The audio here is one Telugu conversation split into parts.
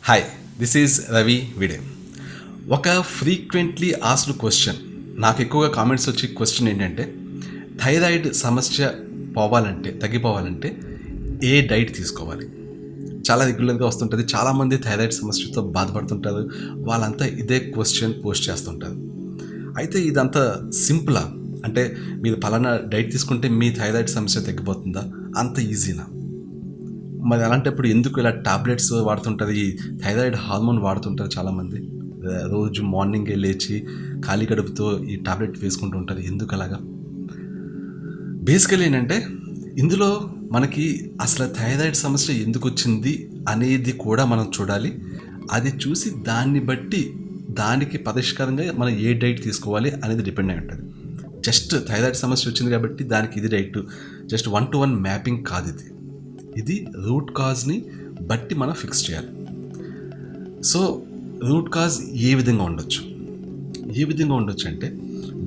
హాయ్, దిస్ ఈజ్ రవి విడే. ఒక ఫ్రీక్వెంట్లీ ఆస్డ్ క్వశ్చన్, నాకు ఎక్కువగా కామెంట్స్ వచ్చే క్వశ్చన్ ఏంటంటే, థైరాయిడ్ సమస్య తగ్గిపోవాలంటే ఏ డైట్ తీసుకోవాలి? చాలా రెగ్యులర్గా వస్తుంటుంది. చాలామంది థైరాయిడ్ సమస్యతో బాధపడుతుంటారు. వాళ్ళంతా ఇదే క్వశ్చన్ పోస్ట్ చేస్తుంటారు. అయితే ఇదంతా సింపులా? అంటే మీరు పలానా డైట్ తీసుకుంటే మీ థైరాయిడ్ సమస్య తగ్గిపోతుందా? అంత ఈజీనా? మరి అలాంటప్పుడు ఎందుకు ఇలా టాబ్లెట్స్ వాడుతుంటారు? ఈ థైరాయిడ్ హార్మోన్ వాడుతుంటారు చాలామంది. రోజు మార్నింగే లేచి ఖాళీ కడుపుతో ఈ టాబ్లెట్ వేసుకుంటూ ఉంటారు. ఎందుకు అలాగా? బేసికలీ ఏంటంటే, ఇందులో మనకి అసలు థైరాయిడ్ సమస్య ఎందుకు వచ్చింది అనేది కూడా మనం చూడాలి. అది చూసి దాన్ని బట్టి దానికి పరిష్కారంగా మనం ఏ డైట్ తీసుకోవాలి అనేది డిపెండ్ అయి ఉంటుంది. జస్ట్ థైరాయిడ్ సమస్య వచ్చింది కాబట్టి దానికి ఇది డైట్, జస్ట్ 1-to-1 మ్యాపింగ్ కాదు ఇది. ఇది రూట్ కాజ్ని బట్టి మనం ఫిక్స్ చేయాలి. సో రూట్ కాజ్ ఏ విధంగా ఉండొచ్చు అంటే,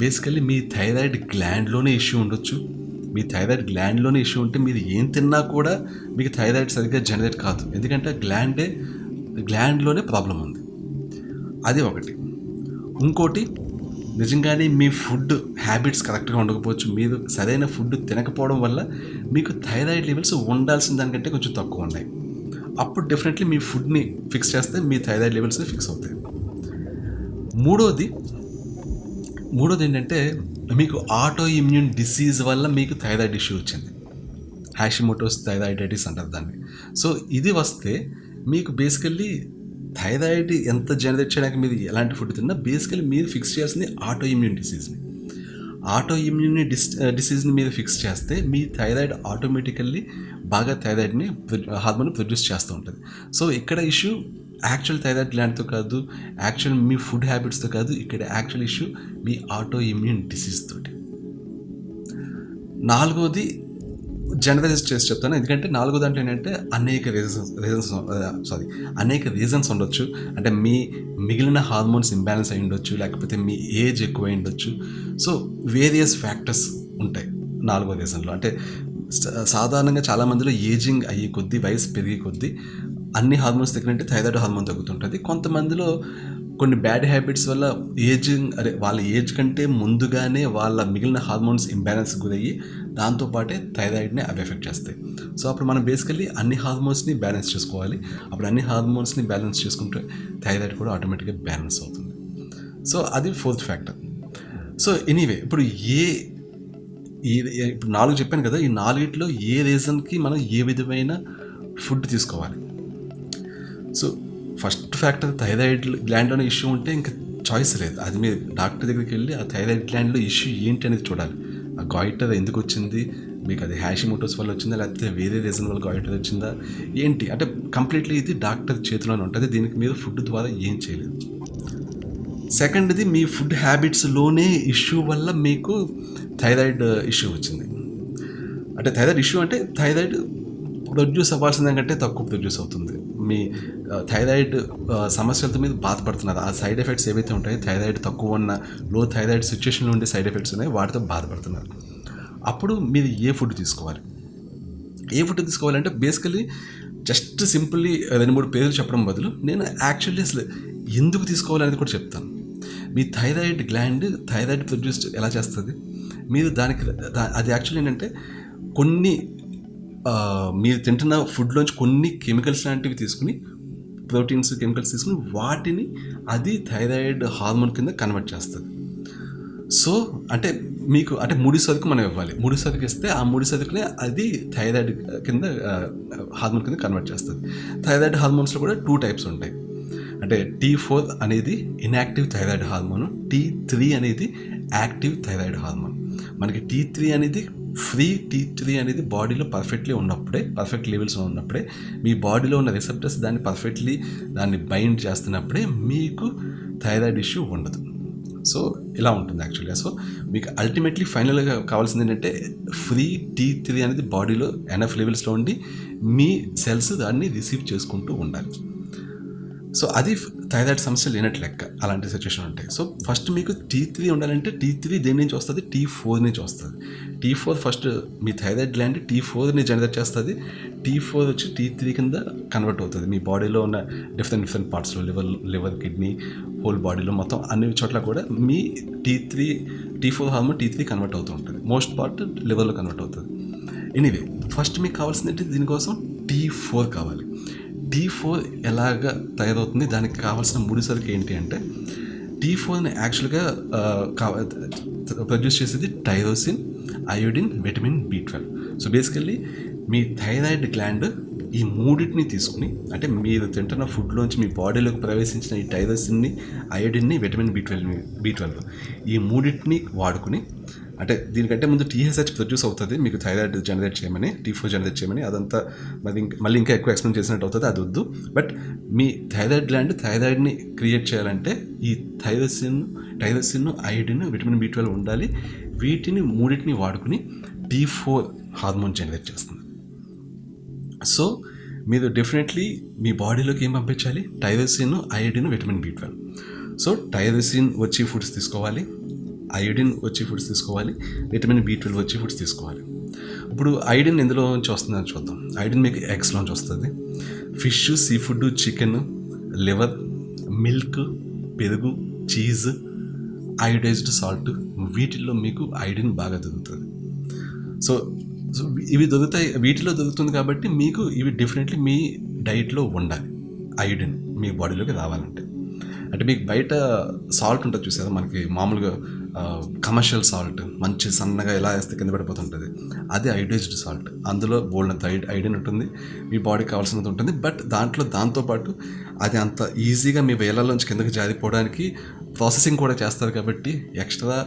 బేసికల్లీ మీ థైరాయిడ్ గ్లాండ్లోనే ఇష్యూ ఉండొచ్చు. మీ థైరాయిడ్ గ్లాండ్లోనే ఇష్యూ ఉంటే మీరు ఏం తిన్నా కూడా మీకు థైరాయిడ్ సరిగ్గా జనరేట్ కాదు. ఎందుకంటే గ్లాండ్లోనే ప్రాబ్లం ఉంది. అది ఒకటి. ఇంకోటి, నిజంగానే మీ ఫుడ్ హ్యాబిట్స్ కరెక్ట్గా ఉండకపోవచ్చు. మీరు సరైన ఫుడ్ తినకపోవడం వల్ల మీకు థైరాయిడ్ లెవెల్స్ ఉండాల్సిన దానికంటే కొంచెం తక్కువ ఉన్నాయి. అప్పుడు డెఫినెట్లీ మీ ఫుడ్ని ఫిక్స్ చేస్తే మీ థైరాయిడ్ లెవెల్స్ ఫిక్స్ అవుతాయి. మూడోది ఏంటంటే, మీకు ఆటో ఇమ్యూన్ డిసీజ్ వల్ల మీకు థైరాయిడ్ ఇష్యూ వచ్చింది. హాషిమోటోస్ థైరాయిడైటిస్ అంటారు దాన్ని. సో ఇది వస్తే మీకు బేసికల్లీ థైరాయిడ్ ఎంత జనరేట్ చేయడానికి మీరు ఎలాంటి ఫుడ్ తిన్నా బేసికల్లీ మీరు ఫిక్స్ చేయాల్సింది ఆటో ఇమ్యూన్ డిసీజ్ని మీరు ఫిక్స్ చేస్తే మీ థైరాయిడ్ ఆటోమేటికల్లీ బాగా థైరాయిడ్ని హార్మోన్ ప్రొడ్యూస్ చేస్తూ ఉంటుంది. సో ఇక్కడ ఇష్యూ యాక్చువల్ థైరాయిడ్ గ్లాండ్తో కాదు, యాక్చువల్ మీ ఫుడ్ హ్యాబిట్స్తో కాదు. ఇక్కడ యాక్చువల్ ఇష్యూ మీ ఆటో ఇమ్యూన్ డిసీజ్ తోటి. నాలుగోది జనరలైజ్ చేసి చెప్తాను, ఎందుకంటే నాలుగో దాంట్లో ఏంటంటే అనేక రీజన్స్ ఉండొచ్చు. అంటే మీ మిగిలిన హార్మోన్స్ ఇంబ్యాలెన్స్ అయి ఉండొచ్చు, లేకపోతే మీ ఏజ్ ఎక్కువ అయి ఉండొచ్చు. సో వేరియస్ ఫ్యాక్టర్స్ ఉంటాయి నాలుగో రీజన్లో. అంటే సాధారణంగా చాలామందిలో ఏజింగ్ అయ్యే కొద్దీ, వయసు పెరిగే కొద్దీ అన్ని హార్మోన్స్ తగ్గినట్టే థైరాయిడ్ హార్మోన్ తగ్గుతుంటుంది. కొంతమందిలో కొన్ని బ్యాడ్ హ్యాబిట్స్ వల్ల వాళ్ళ ఏజ్ కంటే ముందుగానే వాళ్ళ మిగిలిన హార్మోన్స్ ఇంబ్యాలెన్స్ గురయ్యి దాంతోపాటే థైరాయిడ్ని అవి ఎఫెక్ట్ చేస్తాయి. సో అప్పుడు మనం బేసికల్లీ అన్ని హార్మోన్స్ని బ్యాలెన్స్ చేసుకోవాలి. అప్పుడు అన్ని హార్మోన్స్ని బ్యాలెన్స్ చేసుకుంటే థైరాయిడ్ కూడా ఆటోమేటిక్గా బ్యాలెన్స్ అవుతుంది. సో అది ఫోర్త్ ఫ్యాక్టర్. సో ఎనీవే, ఇప్పుడు ఇప్పుడు 4 చెప్పాను కదా, ఈ 4లో ఏ రీజన్కి మనం ఏ విధమైన ఫుడ్ తీసుకోవాలి? సో ఫస్ట్ ఫ్యాక్టర్ థైరాయిడ్ గ్లాండ్లోనే ఇష్యూ ఉంటే ఇంకా చాయిస్ లేదు. అది మీరు డాక్టర్ దగ్గరికి వెళ్ళి ఆ థైరాయిడ్ గ్లాండ్లో ఇష్యూ ఏంటి అనేది చూడాలి. ఆ గాయిటర్ ఎందుకు వచ్చింది, మీకు అది హాషిమోటోస్ వల్ల వచ్చిందా, లేకపోతే వేరే రీజన్ వల్ల గాయిటర్ వచ్చిందా ఏంటి అంటే కంప్లీట్లీ ఇది డాక్టర్ చేతిలోనే ఉంటుంది. దీనికి మీరు ఫుడ్ ద్వారా ఏం చేయలేదు. సెకండ్ది, మీ ఫుడ్ హ్యాబిట్స్లోనే ఇష్యూ వల్ల మీకు థైరాయిడ్ ఇష్యూ వచ్చింది. అంటే థైరాయిడ్ ఇష్యూ అంటే థైరాయిడ్ ప్రొడ్యూస్ అవ్వాల్సిన దానికంటే తక్కువ ప్రొడ్యూస్ అవుతుంది. మీ థైరాయిడ్ సమస్యలతో మీద బాధపడుతున్నారు. ఆ సైడ్ ఎఫెక్ట్స్ ఏవైతే ఉంటాయో, థైరాయిడ్ తక్కువ ఉన్న లో థైరాయిడ్ సిచ్యువేషన్లో ఉండే సైడ్ ఎఫెక్ట్స్ ఉన్నాయి, వాటితో బాధపడుతున్నారు. అప్పుడు మీరు ఏ ఫుడ్ తీసుకోవాలంటే బేసికలీ జస్ట్ సింపుల్లీ 2-3 పేర్లు చెప్పడం బదులు నేను యాక్చువల్లీ అసలు ఎందుకు తీసుకోవాలనేది కూడా చెప్తాను. మీ థైరాయిడ్ గ్లాండ్ థైరాయిడ్ ప్రొడ్యూస్ ఎలా చేస్తుంది, మీరు అది యాక్చువల్లీ ఏంటంటే మీరు తింటున్న ఫుడ్లోంచి కొన్ని కెమికల్స్ లాంటివి తీసుకుని, ప్రోటీన్స్ కెమికల్స్ తీసుకుని వాటిని అది థైరాయిడ్ హార్మోన్ కింద కన్వర్ట్ చేస్తుంది. సో అంటే మీకు అంటే ముడి సరుకు మనం ఇవ్వాలి. ముడి సరుకు ఇస్తే ఆ ముడి సరుకునే అది థైరాయిడ్ కింద హార్మోన్ కింద కన్వర్ట్ చేస్తుంది. థైరాయిడ్ హార్మోన్స్లో కూడా 2 టైప్స్ ఉంటాయి. అంటే T4 అనేది ఇన్యాక్టివ్ థైరాయిడ్ హార్మోన్, T3 అనేది యాక్టివ్ థైరాయిడ్ హార్మోన్. మనకి T3 అనేది బాడీలో పర్ఫెక్ట్ లెవెల్స్లో ఉన్నప్పుడే, మీ బాడీలో ఉన్న రిసెప్టర్స్ దాన్ని బైండ్ చేస్తున్నప్పుడే మీకు థైరాయిడ్ ఇష్యూ ఉండదు. సో ఇలా ఉంటుంది యాక్చువల్గా. సో మీకు అల్టిమేట్లీ ఫైనల్గా కావాల్సింది ఏంటంటే, ఫ్రీ T3 అనేది బాడీలో ఎనఫ్ లెవెల్స్లో ఉండి మీ సెల్స్ దాన్ని రిసీవ్ చేసుకుంటూ ఉండాలి. సో అది థైరాయిడ్ సమస్య లేనట్టు లెక్క అలాంటి సిచ్యువేషన్ ఉంటాయి. సో ఫస్ట్ మీకు T3 ఉండాలంటే T3 దేని నుంచి వస్తుంది? T4 నుంచి వస్తుంది. T4 ఫస్ట్ మీ థైరాయిడ్ గ్లాండ్ T4ని జనరేట్ చేస్తుంది. T4 వచ్చి T3 కింద కన్వర్ట్ అవుతుంది. మీ బాడీలో ఉన్న డిఫరెంట్ పార్ట్స్లో లివర్ కిడ్నీ హోల్ బాడీలో మొత్తం అన్ని చోట్ల కూడా మీ T4 హార్మోన్ T3 కన్వర్ట్ అవుతూ ఉంటుంది. మోస్ట్ పార్ట్ లివర్లో కన్వర్ట్ అవుతుంది. ఎనీవే ఫస్ట్ మీకు కావాల్సిందంటే దీనికోసం T4 కావాలి. T4 ఎలాగ తయారవుతుంది, దానికి కావాల్సిన ముడి సరుకు ఏంటి అంటే T4ని యాక్చువల్గా ప్రొడ్యూస్ చేసేది tyrosine, iodine, vitamin B12. So basically మీ థైరాయిడ్ గ్లాండ్ ఈ మూడింటిని తీసుకుని, అంటే మీరు తింటున్న ఫుడ్లోంచి మీ బాడీలోకి ప్రవేశించిన ఈ టైరోసిన్ని, అయోడిన్ని, విటమిన్ B12 ఈ మూడింటిని వాడుకుని, అంటే దీనికంటే ముందు TSH ప్రొడ్యూస్ అవుతుంది మీకు థైరాయిడ్ జనరేట్ చేయమని, T4 జనరేట్ చేయమని. అదంతా మళ్ళీ ఇంకా ఎక్కువ ఎక్స్ప్లెయిన్ చేసినట్టు అవుతుంది, అది వద్దు. బట్ మీ థైరాయిడ్ గ్లాండ్ థైరాయిడ్ని క్రియేట్ చేయాలంటే ఈ టైరోసిన్, అయోడిన్, విటమిన్ B12 ఉండాలి. వీటిని మూడింటిని వాడుకుని T4 హార్మోన్ జనరేట్ చేస్తుంది. సో మీరు డెఫినెట్లీ మీ బాడీలోకి ఏం పంపించాలి? Tyrosine, iodine, vitamin B12. So tyrosine వచ్చి ఫుడ్స్ తీసుకోవాలి, అయోడిన్ వచ్చి ఫుడ్స్ తీసుకోవాలి, విటమిన్ B12 వచ్చి ఫుడ్స్ తీసుకోవాలి. ఇప్పుడు అయోడిన్ ఎందులో నుంచి వస్తుందని చూద్దాం. అయోడిన్ మీకు ఎగ్స్లోంచి వస్తుంది. Fish, sea food, chicken, liver, milk, పెరుగు, చీజ్, అయోడైజ్డ్ సాల్ట్, వీటిల్లో మీకు అయోడిన్ బాగా దొరుకుతుంది. సో ఇవి దొరుకుతాయి, వీటిలో దొరుకుతుంది కాబట్టి మీకు ఇవి డెఫినెట్లీ మీ డైట్లో ఉండాలి అయోడిన్ మీ బాడీలోకి రావాలంటే. అంటే మీకు బయట సాల్ట్ ఉంటుంది చూసారా, మనకి మామూలుగా కమర్షియల్ సాల్ట్ మంచి సన్నగా ఎలా వేస్తే కింద పడిపోతుంటుంది, అది అయోడైజ్డ్ సాల్ట్. అందులో బోల్డంత అయోడిన్ ఉంటుంది, మీ బాడీకి కావాల్సినంత ఉంటుంది. బట్ దాంతోపాటు అది అంత ఈజీగా మీ వేళ్ళలోంచి కిందకి జారిపోవడానికి ప్రాసెసింగ్ కూడా చేస్తారు కాబట్టి ఎక్స్ట్రా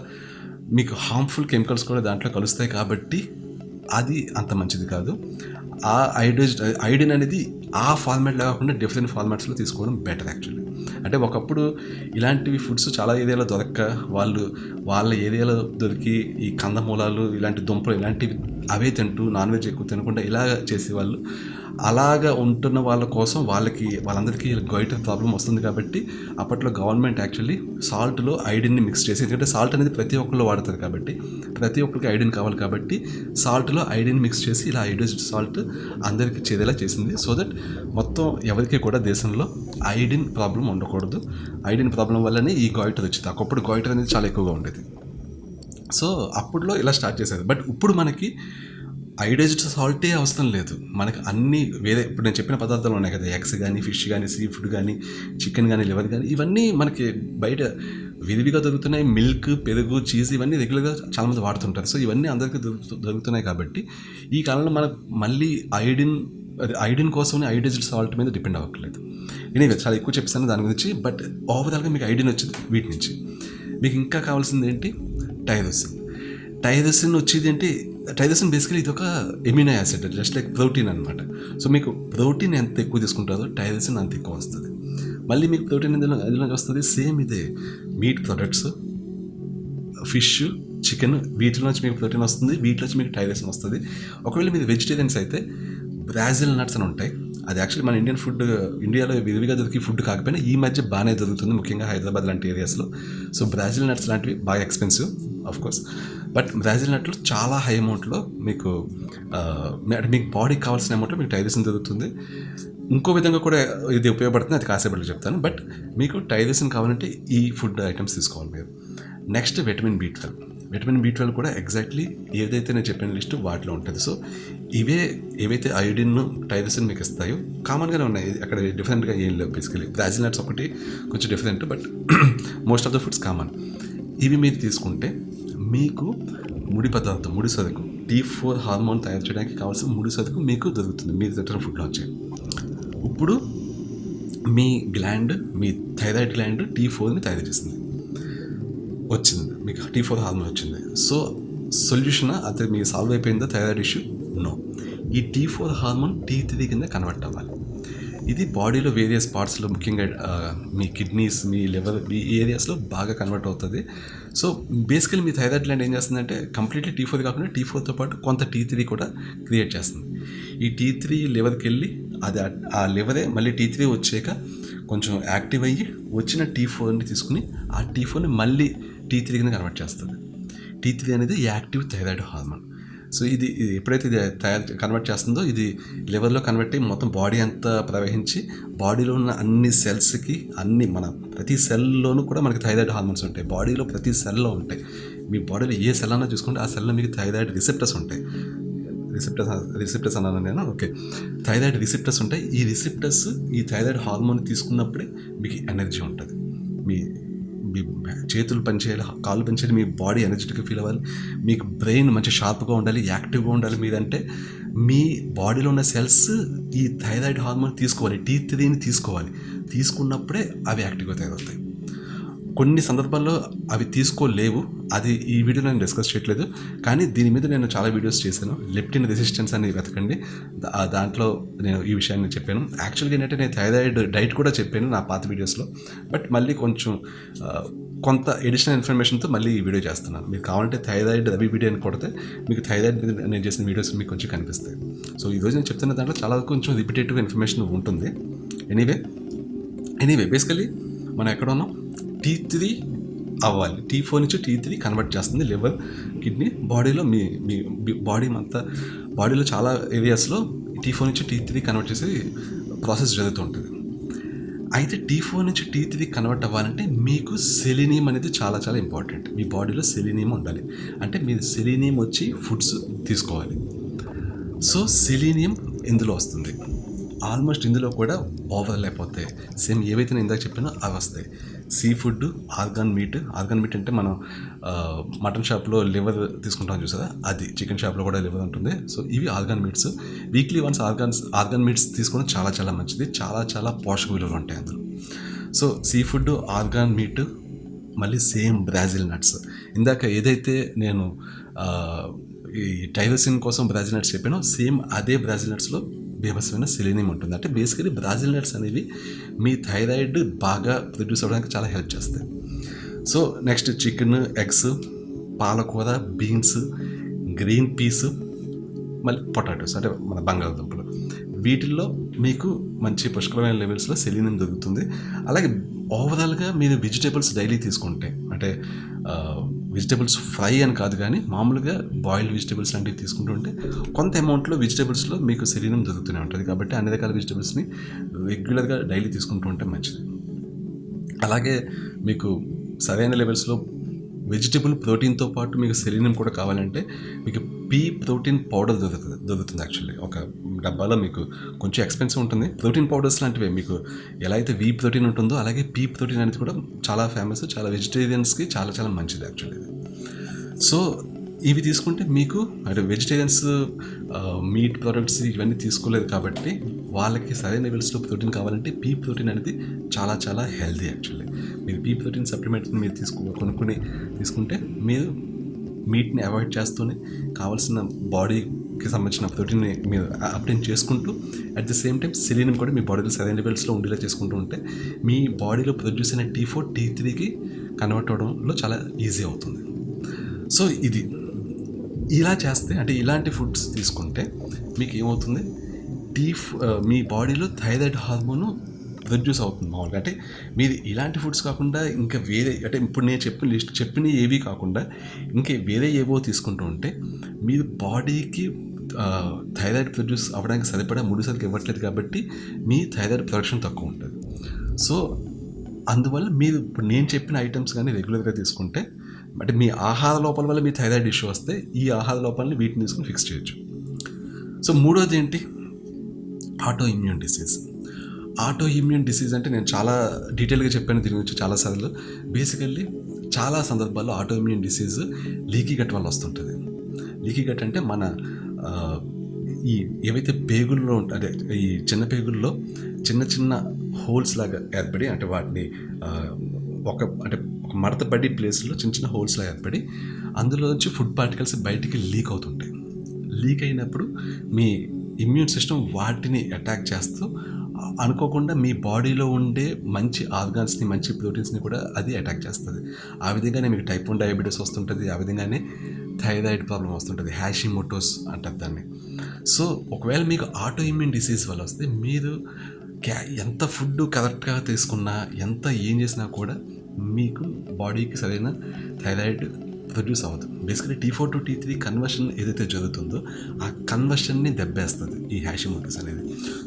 మీకు హార్మ్ఫుల్ కెమికల్స్ కూడా దాంట్లో కలుస్తాయి కాబట్టి అది అంత మంచిది కాదు. ఆ అయోడిన్ అనేది ఆ ఫార్మాట్లో కాకుండా డిఫరెంట్ ఫార్మాట్స్లో తీసుకోవడం బెటర్ యాక్చువల్లీ. అంటే ఒకప్పుడు ఇలాంటివి ఫుడ్స్ చాలా ఏరియాలో దొరక్క వాళ్ళ ఏరియాలో దొరికి ఈ కందమూలాలు, ఇలాంటి దుంపలు, ఇలాంటివి అవే తింటూ నాన్ వెజ్ ఎక్కువ తినకుండా ఇలా చేసేవాళ్ళు. అలాగా ఉంటున్న వాళ్ళ కోసం వాళ్ళందరికీ గొయిటర్ ప్రాబ్లం వస్తుంది కాబట్టి అప్పట్లో గవర్నమెంట్ యాక్చువల్లీ సాల్ట్లో అయోడిన్ని మిక్స్ చేసి, ఎందుకంటే సాల్ట్ అనేది ప్రతి ఒక్కళ్ళు వాడతారు కాబట్టి ప్రతి ఒక్కరికి అయోడిన్ కావాలి కాబట్టి సాల్ట్లో అయోడిన్ మిక్స్ చేసి ఇలా అయోడైజ్డ్ సాల్ట్ అందరికీ చేరేలా చేసింది. సో దట్ మొత్తం ఎవరికి కూడా దేశంలో అయోడిన్ ప్రాబ్లం ఉండకూడదు. అయోడిన్ ప్రాబ్లం వల్లనే ఈ గొయిటర్ వచ్చింది. ఒకప్పుడు గొయిటర్ అనేది చాలా ఎక్కువగా ఉండేది. సో అప్పుడులో ఇలా స్టార్ట్ చేసేది. బట్ ఇప్పుడు మనకి అయోడైజ్డ్ సాల్టే అవసరం లేదు, మనకి అన్ని వేరే ఇప్పుడు నేను చెప్పిన పదార్థాలు ఉన్నాయి కదా, ఎగ్స్ కానీ, ఫిష్ కానీ, సీ ఫుడ్ కానీ, చికెన్ కానీ, లివర్ కానీ, ఇవన్నీ మనకి బయట విరివిగా దొరుకుతున్నాయి. మిల్క్, పెరుగు, చీజ్ ఇవన్నీ రెగ్యులర్గా చాలామంది వాడుతుంటారు. సో ఇవన్నీ అందరికీ దొరుకుతున్నాయి కాబట్టి ఈ కాలంలో మనకు మళ్ళీ అయోడిన్ కోసమే అయోడైజ్డ్ సాల్ట్ మీద డిపెండ్ అవ్వట్లేదు. నేను చాలా ఎక్కువ చెప్పాను దాని గురించి. బట్ ఓవరాల్గా మీకు అయోడిన్ వచ్చింది వీటి నుంచి. మీకు ఇంకా కావాల్సింది ఏంటి? టైరోసిన్ వచ్చేది ఏంటి? టైరోసిన్ బేసికలీ ఇది ఒక amino acid, just like protein అనమాట. సో మీకు ప్రోటీన్ ఎంత ఎక్కువ తీసుకుంటారో టైరోసిన్ అంత ఎక్కువ వస్తుంది. మళ్ళీ మీకు ప్రోటీన్ ఎందులోంచి వస్తుంది? సేమ్ ఇదే మీట్ ప్రొడక్ట్స్, ఫిష్, చికెన్, వీటిలోంచి మీకు ప్రోటీన్ వస్తుంది, వీటిలోంచి మీకు టైరోసిన్ వస్తుంది. ఒకవేళ మీరు వెజిటేరియన్స్ అయితే బ్రాజిల్ నట్స్ అని ఉంటాయి. అది యాక్చువల్లీ మన ఇండియాలో విరివిగా దొరికి ఫుడ్ కాకపోయినా ఈ మధ్య బాగానే దొరుకుతుంది, ముఖ్యంగా హైదరాబాద్ లాంటి ఏరియాస్లో. సో బ్రాజిల్ నట్స్ లాంటివి బాగా expensive of course. But Brazil నట్లు చాలా హై అమౌంట్లో మీకు మీకు బాడీకి కావాల్సిన అమౌంట్లో మీకు టైరోసిన్ దొరుకుతుంది. ఇంకో విధంగా కూడా ఇది ఉపయోగపడుతుంది, అది కాసేపట్లో చెప్తాను. బట్ మీకు టైరోసిన్ కావాలంటే ఈ ఫుడ్ ఐటమ్స్ తీసుకోవాలి మీరు. నెక్స్ట్ విటమిన్ B12 కూడా ఎగ్జాక్ట్లీ ఏదైతే నేను చెప్పిన లిస్టు వాటిలో ఉంటుంది. సో ఏవైతే అయోడిన్, టైరోసిన్ మీకు ఇస్తాయో కామన్గానే ఉన్నాయి, అక్కడ డిఫరెంట్గా ఏం లేవు. బేసికలీ బ్రాజిల్ నట్స్ ఒకటి కొంచెం different, but most of the foods common. ఇవి మీరు తీసుకుంటే మీకు ముడి సరుకు T4 హార్మోన్ తయారు చేయడానికి కావాల్సిన ముడి సరుకు మీకు దొరుకుతుంది మీరు తింటున్న ఫుడ్లో వచ్చే. ఇప్పుడు మీ థైరాయిడ్ గ్లాండ్ T4ని తయారు చేసింది, వచ్చింది, మీకు T4 హార్మోన్ వచ్చింది. సో సొల్యూషన్ అది మీకు సాల్వ్ అయిపోయిందా థైరాయిడ్ ఇష్యూ? నో. ఈ T4 హార్మోన్ T3 కింద కన్వర్ట్ అవ్వాలి. ఇది బాడీలో వేరియస్ పార్ట్స్లో, ముఖ్యంగా మీ కిడ్నీస్, మీ లివర్, మీ ఏరియాస్లో బాగా కన్వర్ట్ అవుతుంది. సో బేసికలీ మీ థైరాయిడ్ గ్లాండ్ ఏం చేస్తుందంటే కంప్లీట్లీ T4 కాకుండా T4తో పాటు కొంత T3 కూడా క్రియేట్ చేస్తుంది. ఈ T3 లివర్కి వెళ్ళి అది ఆ లివరే మళ్ళీ T3 వచ్చాక కొంచెం యాక్టివ్ అయ్యి వచ్చిన T4ని తీసుకుని ఆ T4ని మళ్ళీ T3 కింద కన్వర్ట్ చేస్తుంది. T3 అనేది యాక్టివ్ థైరాయిడ్ హార్మోన్. సో ఇది ఎప్పుడైతే ఇది కన్వర్ట్ చేస్తుందో ఇది లివర్లో కన్వర్ట్ అయ్యి మొత్తం బాడీ అంతా ప్రవహించి బాడీలో ఉన్న అన్ని సెల్స్కి మన ప్రతి సెల్లోనూ కూడా మనకి థైరాయిడ్ హార్మోన్స్ ఉంటాయి. బాడీలో ప్రతి సెల్లో ఉంటాయి. మీ బాడీలో ఏ సెల్ అన్నా చూసుకుంటే ఆ సెల్లో మీకు థైరాయిడ్ రిసెప్టర్స్ ఉంటాయి. రిసెప్టర్స్ అన్నాను నేను. ఓకే, థైరాయిడ్ రిసెప్టర్స్ ఉంటాయి. ఈ రిసెప్టర్స్ ఈ థైరాయిడ్ హార్మోన్ తీసుకున్నప్పుడే మీకు ఎనర్జీ ఉంటుంది. మీ మీ చేతులు పనిచేయాలి, కాళ్ళు పనిచేయాలి, మీ బాడీ ఎనర్జెటిక్గా ఫీల్ అవ్వాలి, మీకు బ్రెయిన్ మంచి షార్ప్గా ఉండాలి, యాక్టివ్గా ఉండాలి. మీరంటే మీ బాడీలో ఉన్న సెల్స్ ఈ థైరాయిడ్ హార్మోన్ తీసుకోవాలి, T3ని తీసుకోవాలి. తీసుకున్నప్పుడే అవి యాక్టివ్గా తయారవుతాయి. కొన్ని సందర్భాల్లో అవి తీసుకోలేవు. అది ఈ వీడియోలో నేను డిస్కస్ చేయట్లేదు, కానీ దీని మీద నేను చాలా వీడియోస్ చేశాను. లెప్టిన్ రెసిస్టెన్స్ అని వెతకండి, దాంట్లో నేను ఈ విషయాన్ని చెప్పాను. యాక్చువల్గా ఏంటంటే నేను థైరాయిడ్ డైట్ కూడా చెప్పాను నా పాత వీడియోస్లో, బట్ మళ్ళీ కొంచెం కొంత ఎడిషనల్ ఇన్ఫర్మేషన్తో మళ్ళీ ఈ వీడియో చేస్తున్నాను. మీకు కావాలంటే థైరాయిడ్ రవి వీడియో అని కొడితే మీకు థైరాయిడ్ మీద నేను చేసిన వీడియోస్ మీకు కొంచెం కనిపిస్తాయి. సో ఈరోజు నేను చెప్తున్న దాంట్లో చాలా కొంచెం రిపిటేటివ్ ఇన్ఫర్మేషన్ ఉంటుంది. ఎనీవే బేసికలీ మనం ఎక్కడ ఉన్నాం, T3 అవ్వాలి. T4 నుంచి T3 కన్వర్ట్ చేస్తుంది లివర్, కిడ్నీ. బాడీలో మీ బాడీ అంతా బాడీలో చాలా ఏరియాస్లో T4 నుంచి T3 కన్వర్ట్ చేసే ప్రాసెస్ జరుగుతూ ఉంటుంది. అయితే T4 నుంచి T3 కన్వర్ట్ అవ్వాలంటే మీకు సెలీనియం అనేది చాలా చాలా ఇంపార్టెంట్. మీ బాడీలో సెలీనియం ఉండాలి. అంటే మీరు సెలీనియం వచ్చి ఫుడ్స్ తీసుకోవాలి. సో సెలీనియం ఇందులో వస్తుంది. ఆల్మోస్ట్ ఇందులో కూడా ఓవర్లాప్ అవుతాయి. సేమ్ ఏవైతే నేను ఇందాక చెప్పానో అవి వస్తాయి. సీ ఫుడ్, ఆర్గాన్ మీట్ అంటే మనం మటన్ షాప్లో లివర్ తీసుకుంటాం చూసారా, అది చికెన్ షాప్లో కూడా లివర్ ఉంటుంది. సో ఇవి organ meats. Weekly once organ meats తీసుకోవడం చాలా చాలా మంచిది. చాలా చాలా పోషక విలువలు ఉంటాయి అందులో. So sea food, organ meet, మళ్ళీ సేమ్ బ్రాజిల్ నట్స్. ఇందాక ఏదైతే నేను ఈ టైరోసిన్ కోసం బ్రాజిల్ నట్స్ చెప్పానో సేమ్ అదే బ్రాజిల్ నట్స్లో బీభత్సమైన సెలీనియం ఉంటుంది. అంటే బేసికలీ బ్రాజిల్ నట్స్ అనేవి మీ థైరాయిడ్ బాగా ప్రొడ్యూస్ అవ్వడానికి చాలా హెల్ప్ చేస్తాయి. సో నెక్స్ట్ చికెన్, ఎగ్స్, పాలకూర, బీన్స్, గ్రీన్ పీస్, మళ్ళీ పొటాటోస్ అంటే మన బంగాళదుంపలు, వీటిల్లో మీకు మంచి పుష్కలమైన లెవెల్స్లో సెలీనియం దొరుకుతుంది. అలాగే ఓవరాల్గా మీరు వెజిటేబుల్స్ డైలీ తీసుకుంటే, అంటే వెజిటేబుల్స్ ఫ్రై అని కాదు కానీ మామూలుగా బాయిల్డ్ వెజిటేబుల్స్ లాంటివి తీసుకుంటుంటే కొంత అమౌంట్లో వెజిటేబుల్స్లో మీకు సెలీనియం దొరుకుతూనే ఉంటుంది. కాబట్టి అన్ని రకాల వెజిటేబుల్స్ని రెగ్యులర్గా డైలీ తీసుకుంటూ ఉంటే మంచిది. అలాగే మీకు సరైన లెవెల్స్లో వెజిటేబుల్ ప్రోటీన్తో పాటు మీకు సెలీనియం కూడా కావాలంటే మీకు పీ ప్రోటీన్ పౌడర్ దొరుకుతుంది. యాక్చువల్లీ ఒక డబ్బాలో మీకు కొంచెం ఎక్స్పెన్సివ్ ఉంటుంది. ప్రోటీన్ పౌడర్స్ లాంటివే మీకు ఎలా అయితే వీ ప్రోటీన్ ఉంటుందో అలాగే పీ ప్రోటీన్ అనేది కూడా చాలా ఫేమస్, చాలా వెజిటేరియన్స్కి చాలా చాలా మంచిది యాక్చువల్లీ. సో ఇవి తీసుకుంటే మీకు అంటే వెజిటేరియన్స్ మీట్ ప్రోడక్ట్స్ ఇవన్నీ తీసుకోలేదు కాబట్టి వాళ్ళకి సరైన లెవెల్స్లో ప్రోటీన్ కావాలంటే పీ ప్రోటీన్ అనేది చాలా చాలా హెల్దీ యాక్చువల్లీ. మీరు పీ ప్రోటీన్ సప్లిమెంట్ని మీరు కొనుక్కొని తీసుకుంటే మీరు మీట్ని అవాయిడ్ చేస్తూనే కావాల్సిన బాడీకి సంబంధించిన ప్రోటీన్ని మీరు అప్టైన్ చేసుకుంటూ at the same time selenium కూడా మీ బాడీలో సరైన లెవెల్స్లో ఉండేలా చేసుకుంటూ ఉంటే మీ బాడీలో ప్రొడ్యూస్ అయిన T4, T3కి కన్వర్ట్ అవ్వడంలో చాలా ఈజీ అవుతుంది. సో ఇది ఇలా చేస్తే అంటే ఇలాంటి ఫుడ్స్ తీసుకుంటే మీకు ఏమవుతుంది, మీ బాడీలో థైరాయిడ్ హార్మోను ప్రొడ్యూస్ అవుతుంది మామూలుగా. అంటే మీరు ఇలాంటి ఫుడ్స్ కాకుండా ఇంకా వేరే అంటే ఇప్పుడు నేను చెప్పిన ఏవి కాకుండా ఇంకా వేరే ఏవో తీసుకుంటూ ఉంటే మీరు బాడీకి థైరాయిడ్ ప్రొడ్యూస్ అవ్వడానికి సరిపడా 3 సార్లు ఇవ్వట్లేదు కాబట్టి మీ థైరాయిడ్ ప్రొడక్షన్ తక్కువ ఉంటుంది. సో అందువల్ల మీరు ఇప్పుడు నేను చెప్పిన ఐటమ్స్ కానీ రెగ్యులర్గా తీసుకుంటే అంటే మీ ఆహార లోపాల వల్ల మీ థైరాయిడ్ ఇష్యూ వస్తే ఈ ఆహార లోపాలని వీటిని తీసుకుని ఫిక్స్ చేయొచ్చు. సో మూడోది ఏంటి, auto immune disease. Auto immune disease అంటే నేను చాలా డీటెయిల్గా చెప్పాను దీని గురించి చాలాసార్లు. బేసికల్లీ చాలా సందర్భాల్లో auto immune disease leaky gut వల్ల వస్తుంటుంది. లీకీ గట్ అంటే మన ఈ ఏవైతే పేగుల్లో అదే ఈ చిన్న పేగుల్లో చిన్న చిన్న హోల్స్ లాగా ఏర్పడి అంటే వాటిని ఒక మడత పడి ప్లేస్లో చిన్న చిన్న హోల్స్లా ఏర్పడి అందులో నుంచి ఫుడ్ పార్టికల్స్ బయటికి లీక్ అవుతుంటాయి. లీక్ అయినప్పుడు మీ ఇమ్యూన్ సిస్టమ్ వాటిని అటాక్ చేస్తూ అనుకోకుండా మీ బాడీలో ఉండే మంచి ఆర్గాన్స్ని మంచి ప్రోటీన్స్ని కూడా అది అటాక్ చేస్తుంది. ఆ విధంగానే మీకు టైప్ 1 డయాబెటీస్ వస్తుంటుంది, ఆ విధంగానే థైరాయిడ్ ప్రాబ్లం వస్తుంటుంది, హ్యాషిమోటోస్ అంటారు దాన్ని. సో ఒకవేళ మీకు ఆటో ఇమ్యూన్ డిసీజ్ వల్ల వస్తే మీరు ఎంత ఫుడ్ కరెక్ట్గా తీసుకున్నా, ఎంత ఏం చేసినా కూడా మీకు బాడీకి సరైన థైరాయిడ్ ప్రొడ్యూస్ అవ్వదు. Basically T4 to T3 conversion ఏదైతే జరుగుతుందో ఆ కన్వర్షన్ని దెబ్బేస్తుంది ఈ హ్యాషిమోటోస్ అనేది.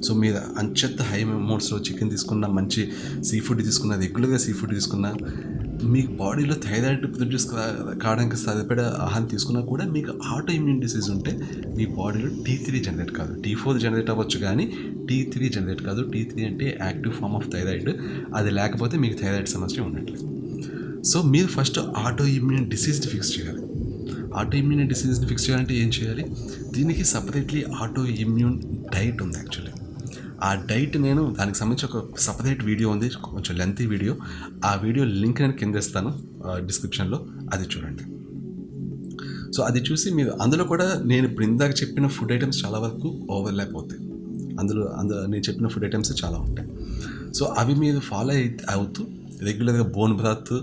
సో మీరు అంచెత్త హై అమౌంట్స్లో చికెన్ తీసుకున్న, మంచి సీ ఫుడ్ తీసుకున్న, రెగ్యులర్గా సీ ఫుడ్ తీసుకున్న, మీ బాడీలో థైరాయిడ్ ప్రొడ్యూస్ కావడానికి సరిపడే ఆహారం తీసుకున్నా కూడా మీకు ఆటో ఇమ్యూన్ డిసీజ్ ఉంటే మీ బాడీలో T3 జనరేట్ కాదు. T4 జనరేట్ అవ్వచ్చు కానీ T3 జనరేట్ కాదు. T3 అంటే యాక్టివ్ ఫామ్ ఆఫ్ థైరాయిడ్. అది లేకపోతే మీకు థైరాయిడ్ సమస్య ఉన్నట్లే. సో మీరు ఫస్ట్ ఆటో ఇమ్యూన్ డిసీజ్ని ఫిక్స్ చేయాలి. ఆటో ఇమ్యూన్ డిసీజ్ని ఫిక్స్ చేయాలంటే ఏం చేయాలి? దీనికి సపరేట్లీ ఆటో ఇమ్యూన్ డైట్ ఉంది యాక్చువల్లీ. ఆ డైట్ నేను దానికి సంబంధించి ఒక సపరేట్ వీడియో ఉంది, కొంచెం లెంతీ వీడియో. ఆ వీడియో లింక్ నేను కింద ఇస్తాను డిస్క్రిప్షన్లో, అది చూడండి. సో అది చూసి మీరు అందులో కూడా నేను ఇప్పుడు ఇందాక చెప్పిన ఫుడ్ ఐటమ్స్ చాలా వరకు ఓవర్లాప్ అవుతాయి. అందులో నేను చెప్పిన ఫుడ్ ఐటమ్స్ చాలా ఉంటాయి. సో అవి మీరు ఫాలో అవుతూ రెగ్యులర్గా బోన్ బ్రాత్,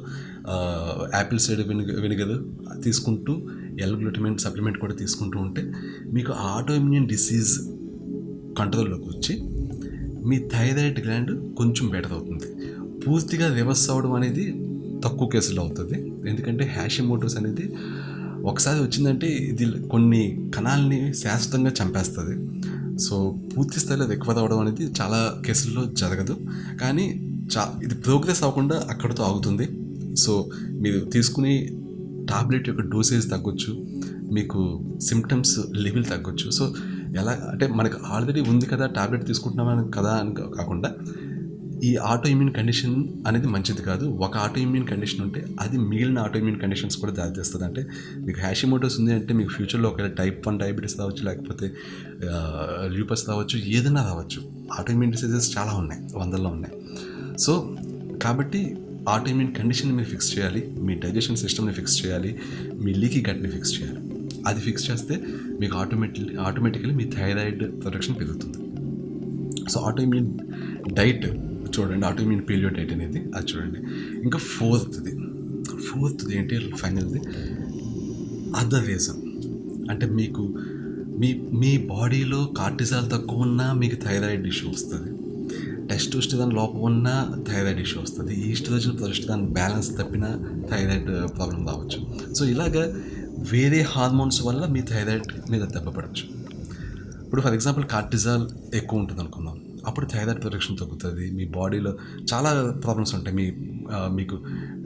యాపిల్ సైడర్ వెనిగర్ తీసుకుంటూ L-గ్లూటమైన్ సప్లిమెంట్ కూడా తీసుకుంటూ ఉంటే మీకు ఆటో ఇమ్యూన్ డిసీజ్ కంట్రోల్లోకి వచ్చి మీ థైరాయిడ్ గ్లాండ్ కొంచెం బెటర్ అవుతుంది. పూర్తిగా రివర్స్ అవ్వడం అనేది తక్కువ కేసులో అవుతుంది. ఎందుకంటే హ్యాషిమోటోస్ అనేది ఒకసారి వచ్చిందంటే ఇది కొన్ని కణాలని శాశ్వతంగా చంపేస్తుంది. సో పూర్తి స్థాయిలో రికవర్ అవ్వడం అనేది చాలా కేసుల్లో జరగదు. కానీ ఇది ప్రోగ్రెస్ అవ్వకుండా అక్కడితో ఆగుతుంది. సో మీరు తీసుకునే టాబ్లెట్ యొక్క డోసేజ్ తగ్గొచ్చు, మీకు సిమ్టమ్స్ లెవెల్ తగ్గొచ్చు. సో ఎలా అంటే మనకు ఆల్రెడీ ఉంది కదా టాబ్లెట్ తీసుకుంటున్నామని కదా అని కాకుండా ఈ ఆటో ఇమ్యూన్ కండిషన్ అనేది మంచిది కాదు. ఒక ఆటో ఇమ్యూన్ కండిషన్ ఉంటే అది మిగిలిన ఆటో ఇమ్యూన్ కండిషన్స్ కూడా దారితీస్తుంది. అంటే మీకు హ్యాషిమోటోస్ ఉంది అంటే మీకు ఫ్యూచర్లో ఒకవేళ టైప్ 1 డయాబెటీస్ రావచ్చు, లేకపోతే ల్యూపస్ రావచ్చు, ఏదైనా రావచ్చు. ఆటో ఇమ్యూన్ డిసీజెస్ చాలా ఉన్నాయి, వందల్లో ఉన్నాయి. సో కాబట్టి ఆటో ఇమ్యూన్ కండిషన్ని మీరు ఫిక్స్ చేయాలి, మీ డైజెషన్ సిస్టమ్ని ఫిక్స్ చేయాలి, మీ లీకీ గట్ని ఫిక్స్ చేయాలి. అది ఫిక్స్ చేస్తే మీకు ఆటోమేటికలీ మీ థైరాయిడ్ ప్రొడక్షన్ పెరుగుతుంది. సో ఆటో ఇమ్యూన్ డైట్ చూడండి, ఆటో ఇమ్యూన్ పీలియో డైట్ అనేది అది చూడండి. ఇంకా ఫోర్త్ది ఏంటి ఫైనల్ది అదర్ రీజన్. అంటే మీకు మీ బాడీలో కార్టిజాల్ తక్కువ ఉన్నా మీకు థైరాయిడ్ ఇష్యూ వస్తుంది, టెస్టోస్టెరాన్ లోపం ఉన్న థైరాయిడ్ ఇష్యూ వస్తుంది, ఈస్ట్రోజన్ ప్రొజెస్టెరాన్ బ్యాలెన్స్ తప్పిన థైరాయిడ్ ప్రాబ్లం రావచ్చు. సో ఇలాగా వేరే హార్మోన్స్ వల్ల మీ థైరాయిడ్ మీద దెబ్బపడవచ్చు. ఇప్పుడు ఫర్ ఎగ్జాంపుల్ కార్టిజాల్ ఎక్కువ ఉంటుంది అనుకుందాం, అప్పుడు థైరాయిడ్ ప్రొడక్షన్ తగ్గుతుంది. మీ బాడీలో చాలా ప్రాబ్లమ్స్ ఉంటాయి. మీకు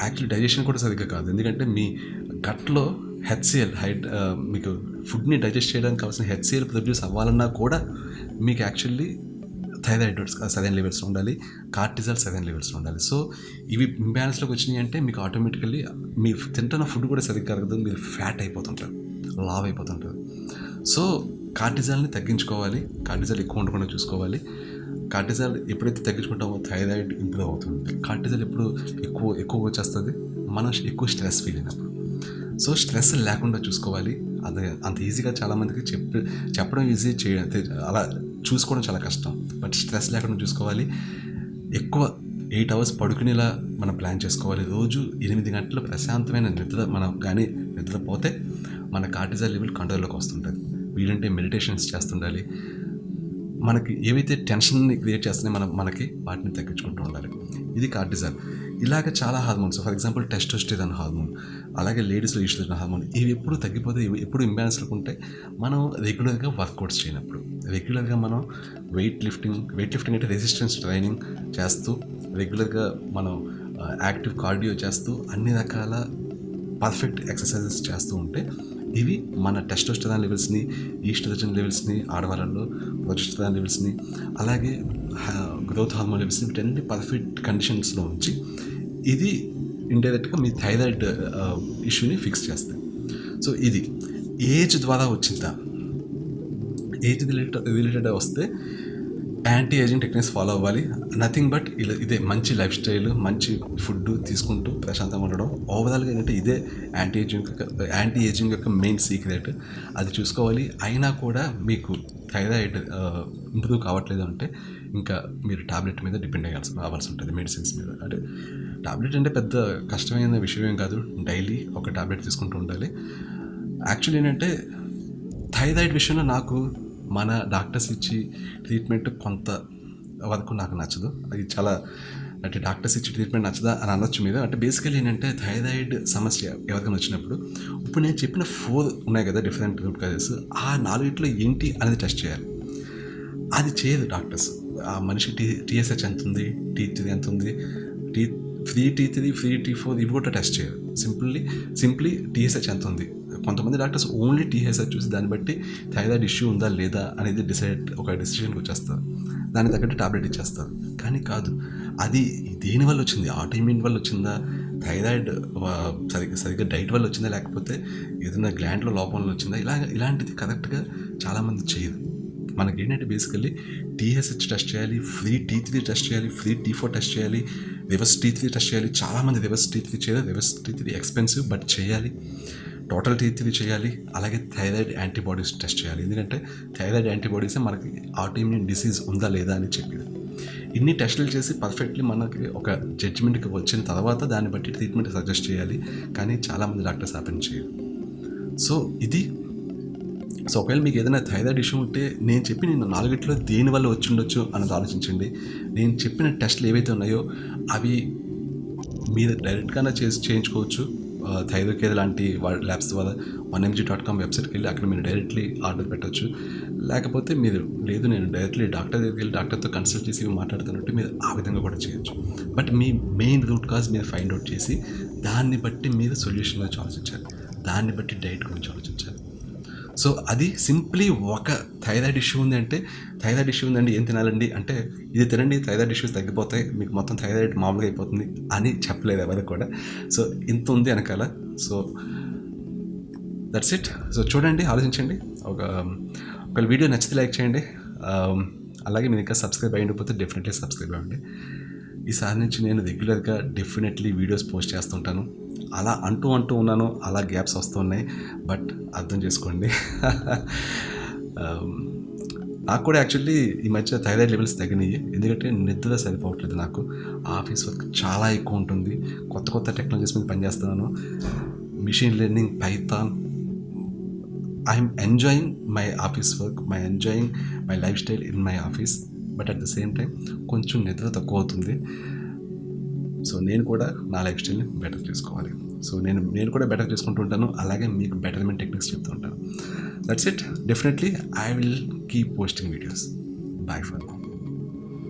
యాక్చువల్లీ డైజెషన్ కూడా సరిగ్గా కాదు. ఎందుకంటే మీ గట్లో HCl మీకు ఫుడ్ని డైజెస్ట్ చేయడానికి కావాల్సిన HCl ప్రొడ్యూస్ అవ్వాలన్నా కూడా మీకు యాక్చువల్లీ థైరాయిడ్ సరైన లెవెల్స్లో ఉండాలి, కార్టిజాల్ సరైన లెవెల్స్లో ఉండాలి. సో ఇవి ఇంబ్యాలెన్స్లోకి వచ్చినాయి అంటే మీకు ఆటోమేటికల్లీ మీ తింటున్న ఫుడ్ కూడా సరిగ్గా కలగదు, మీరు ఫ్యాట్ అయిపోతుంటారు, లావ్ అయిపోతుంటారు. సో కార్టిజాల్ని తగ్గించుకోవాలి, కార్టిజాల్ ఎక్కువ ఉండకుండా చూసుకోవాలి. కార్టిజాల్ ఎప్పుడైతే తగ్గించుకుంటామో థైరాయిడ్ ఇంప్రూవ్ అవుతుంది. కార్టిజాల్ ఎప్పుడు ఎక్కువ వచ్చేస్తుంది మనం ఎక్కువ స్ట్రెస్ ఫీల్ అయినప్పుడు. సో స్ట్రెస్ లేకుండా చూసుకోవాలి. అదే అంత ఈజీగా చాలామందికి చెప్పడం ఈజీ, అలా చూసుకోవడం చాలా కష్టం. బట్ స్ట్రెస్ లేకుండా చూసుకోవాలి. ఎక్కువ 8 hours పడుకునేలా మనం ప్లాన్ చేసుకోవాలి. రోజు 8 గంటలు ప్రశాంతమైన నిద్ర మనం కానీ నిద్రపోతే మన కార్టిజాల్ లెవెల్ కంట్రోల్లోకి వస్తుంటుంది. వీలంటే మెడిటేషన్స్ చేస్తుండాలి. మనకి ఏవైతే టెన్షన్ని క్రియేట్ చేస్తున్నాయి మనకి వాటిని తగ్గించుకుంటూ ఉండాలి. ఇది కార్టిజాల్. ఇలాగ చాలా hormones, for example testosterone hormone, అలాగే లేడీస్లో ఈస్ట్రోజన్ హార్మోన్, ఇవి ఎప్పుడు తగ్గిపోతే ఎప్పుడు ఇంబ్యాలెన్స్లో ఉంటాయి మనం రెగ్యులర్గా వర్కౌట్స్ చేయనప్పుడు. రెగ్యులర్గా మనం వెయిట్ లిఫ్టింగ్ అంటే రెసిస్టెన్స్ ట్రైనింగ్ చేస్తూ, రెగ్యులర్గా మనం యాక్టివ్ కార్డియో చేస్తూ, అన్ని రకాల పర్ఫెక్ట్ ఎక్సర్సైజెస్ చేస్తూ ఉంటే ఇవి మన టెస్టోస్టెరాన్ లెవెల్స్ని, ఈస్ట్రోజన్ లెవెల్స్ని, ఆడవాళ్ళలో ప్రొజెస్టెరాన్ లెవెల్స్ని, అలాగే గ్రోత్ హార్మోన్ లెవెల్స్ని, వీటన్ని పర్ఫెక్ట్ కండిషన్స్లో ఉంచి ఇది ఇండైరెక్ట్గా మీ థైరాయిడ్ ఇష్యూని ఫిక్స్ చేస్తాయి. సో ఇది ఏజ్ ద్వారా వచ్చిందా, ఏజ్ రిలేటెడ్ వస్తే యాంటీ ఏజింగ్ టెక్నిక్స్ ఫాలో అవ్వాలి. నథింగ్ బట్ ఇదే మంచి లైఫ్ స్టైల్, మంచి ఫుడ్ తీసుకుంటూ ప్రశాంతంగా ఉండడం. ఓవరాల్గా ఏంటంటే ఇదే యాంటీ ఏజింగ్ యొక్క మెయిన్ సీక్రెట్. అది చూసుకోవాలి. అయినా కూడా మీకు థైరాయిడ్ ఇంప్రూవ్ కావట్లేదు అంటే ఇంకా మీరు టాబ్లెట్ మీద డిపెండ్ అవ్వాల్సి ఉంటుంది, మెడిసిన్స్ మీద. అంటే టాబ్లెట్ అంటే పెద్ద కష్టమైన విషయం ఏం కాదు, డైలీ ఒక టాబ్లెట్ తీసుకుంటూ ఉండాలి. యాక్చువల్లీ ఏంటంటే థైరాయిడ్ విషయంలో నాకు మన డాక్టర్స్ ఇచ్చి ట్రీట్మెంట్ కొంత వరకు నాకు నచ్చదు. అది చాలా అంటే డాక్టర్స్ ఇచ్చే ట్రీట్మెంట్ నచ్చదా అని అనొచ్చు మీరు. అంటే బేసికల్లీ ఏంటంటే థైరాయిడ్ సమస్య ఎవరికైనా వచ్చినప్పుడు ఇప్పుడు నేను చెప్పిన 4 ఉన్నాయి కదా డిఫరెంట్ రూట్ కాజెస్. ఆ 4 ఏంటి అనేది టెస్ట్ చేయాలి. అది చేయదు డాక్టర్స్. ఆ మనిషికి టీఎస్హెచ్ ఎంత ఉంది, టీ3 ఎంత ఉంది, టీ ఫ్రీ టీ3 ఫ్రీ టీ4 ఇవి కూడా టెస్ట్ చేయరు. సింప్లీ టీఎస్హెచ్ ఎంత ఉంది. కొంతమంది డాక్టర్స్ ఓన్లీ టీఎస్హెచ్ చూసి దాన్ని బట్టి థైరాయిడ్ ఇష్యూ ఉందా లేదా అనేది ఒక డిసిషన్కి వచ్చేస్తారు. దానికి తగ్గట్టు టాబ్లెట్ ఇచ్చేస్తారు. కానీ కాదు, అది దేనివల్ల వచ్చింది, ఆటోఇమ్యూన్ వల్ల వచ్చిందా, థైరాయిడ్ సరిగ్గా డైట్ వల్ల వచ్చిందా, లేకపోతే ఏదైనా గ్లాండ్లో లోపం వల్ల వచ్చిందా, ఇలాంటిది కరెక్ట్గా చాలామంది చేయరు. మనకి ఏంటంటే బేసికల్లీ టీఎస్హెచ్ టెస్ట్ చేయాలి, ఫ్రీ టీ3 టెస్ట్ చేయాలి, ఫ్రీ టీ4 టెస్ట్ చేయాలి, రివర్స్ టీ3 టెస్ట్ చేయాలి. చాలామంది రివర్స్ టీ3 చేయరు. రివర్స్ టీ3 ఎక్స్పెన్సివ్, బట్ చేయాలి. టోటల్ టీ3 చేయాలి. అలాగే థైరాయిడ్ యాంటీబాడీస్ టెస్ట్ చేయాలి. ఎందుకంటే థైరాయిడ్ యాంటీబాడీసే మనకి ఆటోఇమ్యూన్ డిసీజ్ ఉందా లేదా అని చెప్పేది. ఇన్ని టెస్టులు చేసి పర్ఫెక్ట్లీ మనకి ఒక జడ్జిమెంట్కి వచ్చిన తర్వాత దాన్ని బట్టి ట్రీట్మెంట్ సజెస్ట్ చేయాలి. కానీ చాలామంది డాక్టర్స్ ఆ పని చేయరు. సో ఒకవేళ మీకు ఏదైనా థైరాయిడ్ ఇష్యూ ఉంటే నేను చెప్పిన 4 దేనివల్ల వచ్చి ఉండొచ్చు అన్నది ఆలోచించండి. నేను చెప్పిన టెస్టులు ఏవైతే ఉన్నాయో అవి మీరు డైరెక్ట్గానే చేయించుకోవచ్చు. థైరాయిడ్ కేర్ లాంటి ల్యాబ్స్ ద్వారా 1mg.com వెబ్సైట్కి వెళ్ళి అక్కడ మీరు డైరెక్ట్లీ ఆర్డర్ పెట్టవచ్చు. లేకపోతే మీరు లేదు నేను డైరెక్ట్లీ డాక్టర్ దగ్గరికి వెళ్ళి డాక్టర్తో కన్సల్ట్ చేసి మాట్లాడుతున్నట్టు మీరు ఆ విధంగా కూడా చేయొచ్చు. But me main root cause మీరు ఫైండ్ అవుట్ చేసి దాన్ని బట్టి మీరు సొల్యూషన్ గురించి ఆలోచించాలి. దాన్ని బట్టి డైట్ గురించి ఆలోచించాలి. సో అది సింప్లీ ఒక థైరాయిడ్ ఇష్యూ ఉంది అంటే థైరాయిడ్ ఇష్యూ ఉందండి ఏం తినాలండి అంటే ఇది తినండి థైరాయిడ్ ఇష్యూస్ తగ్గిపోతాయి, మీకు మొత్తం థైరాయిడ్ మామూలుగా అయిపోతుంది అని చెప్పలేదు ఎవరికి కూడా. సో ఇంత ఉంది వెనకాల. So that's it. సో చూడండి, ఆలోచించండి. ఒక వీడియో నచ్చితే లైక్ చేయండి. అలాగే మీరు ఇంకా సబ్స్క్రైబ్ అయ్యకపోతే డెఫినెట్లీ సబ్స్క్రైబ్ అవ్వండి. ఈసారి నుంచి నేను రెగ్యులర్గా డెఫినెట్లీ వీడియోస్ పోస్ట్ చేస్తుంటాను. అలా అంటూ ఉన్నాను, అలా గ్యాప్స్ వస్తున్నాయి, బట్ అర్థం చేసుకోండి. నాకు కూడా యాక్చువల్లీ ఈ మధ్య థైరాయిడ్ లెవెల్స్ తగ్గినాయి. ఎందుకంటే నిద్ర సరిపోవట్లేదు. నాకు ఆఫీస్ వర్క్ చాలా ఎక్కువ ఉంటుంది. కొత్త టెక్నాలజీస్ మీద పనిచేస్తున్నాను. Machine learning, Python. I'm enjoying my office work, enjoying my life style in my office. But at the same time కొంచెం నిద్ర తక్కువ అవుతుంది. సో నేను కూడా నా లైఫ్ స్టైల్ని బెటర్ చేసుకోవాలి. సో నేను కూడా బెటర్ చేసుకుంటూ ఉంటాను. అలాగే మీకు బెటర్మెంట్ టెక్నిక్స్ చెప్తూ ఉంటాను. That's it. Definitely I will keep posting videos. By for now.